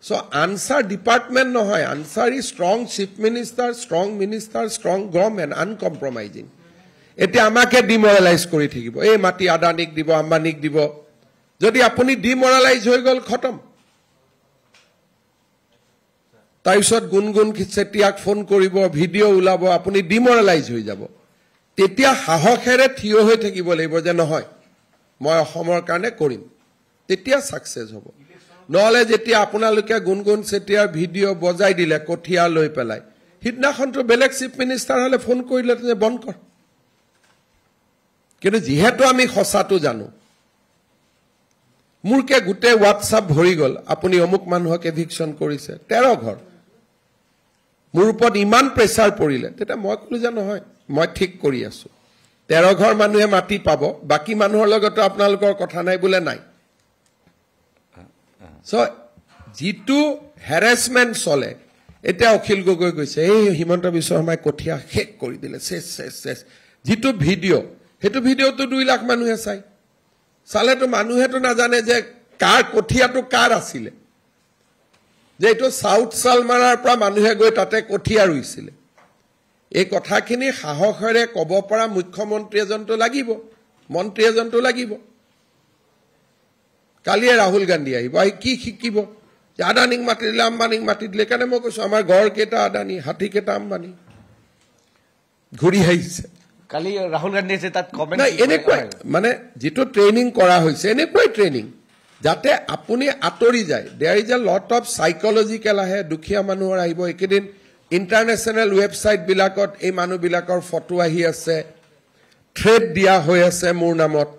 So answer department no hoy. Answer is strong chief minister, strong government, uncompromising. Ete amake demoralize kori thakibo. Ei mati Adanik dibo, Ambanik dibo. Jodi apuni demoralize hoy gol khatam. Taisot Gungun Chetiak phone koribo, video ulabo, apuni demoralize hoy jabo. Tetia hahokhere thiyo hoy thakibo laibo je nohoy. Moi Ohomor karone korim. Tetia success hobo. নহলে যেতিয়া আপোনালোকে গুনগুন চেতিয়াৰ video বজাই দিলে কঠিয়া লৈ পেলাই হিদনাখনটো বেলেগ চিফ মিনিষ্টাৰ হলে ফোন কৰিলে যে বন্ধ কৰ কিন্তু যেহেতু আমি খসাটো জানো মুৰকে গুটে WhatsApp ভৰি গল আপুনি অমুক মানুহক এভিকশন কৰিছে 13 ঘৰ মোৰ ওপৰত ইমান প্ৰেছাৰ পৰিলে তেটা মই কলো যে নহয় মই ঠিক কৰি আছো 13 ঘৰ মানুহে মাটি পাব বাকি মানুহৰ লগত আপোনালোকৰ কথা নাই বুলে নাই So, jitu harassment sole, ete Akhil Gogoi goise, hey, Himanta Biswa Sarmai kothia hek kori dile, ses. Jitu video, hetu video to 2 lakh manuhe sai. Sale to manuhe to najane je kar kothia to kar asile. Je eto South Salmarar pra manuhe goi tate kothia ruisile. Ei kothakhini sahokhare kobo para mukhyamantri ejon to lagibo, mantri ejon to lagibo. কালিয়ে রাহুল গান্ধী আহিব আহি কি শিকিব যে আদানিক মাটি দিলে আম্বানিক মাটি দিলে কেনে মই কৈছো আমাৰ ঘৰ কেটা আদানি হাতী কেটা আম্বানি ঘুৰি আহিছে কালি ৰাহুল গান্ধী যে তাত কমেন্ট নাই এনেকৈ মানে যেটো ট্ৰেইনিং কৰা হৈছে এনেকৈ ট্ৰেইনিং যাতে আপুনি আতৰি যায় there is a lot of psychological আহে দুখিয়া মানুহৰ আহিব একেদিন ইন্টাৰনেশনাল ওয়েবসাইট বিলাকত এই মানুহ বিলাকৰ ফটো আহি আছে থ্ৰেড দিয়া হৈ আছে মোৰ নামত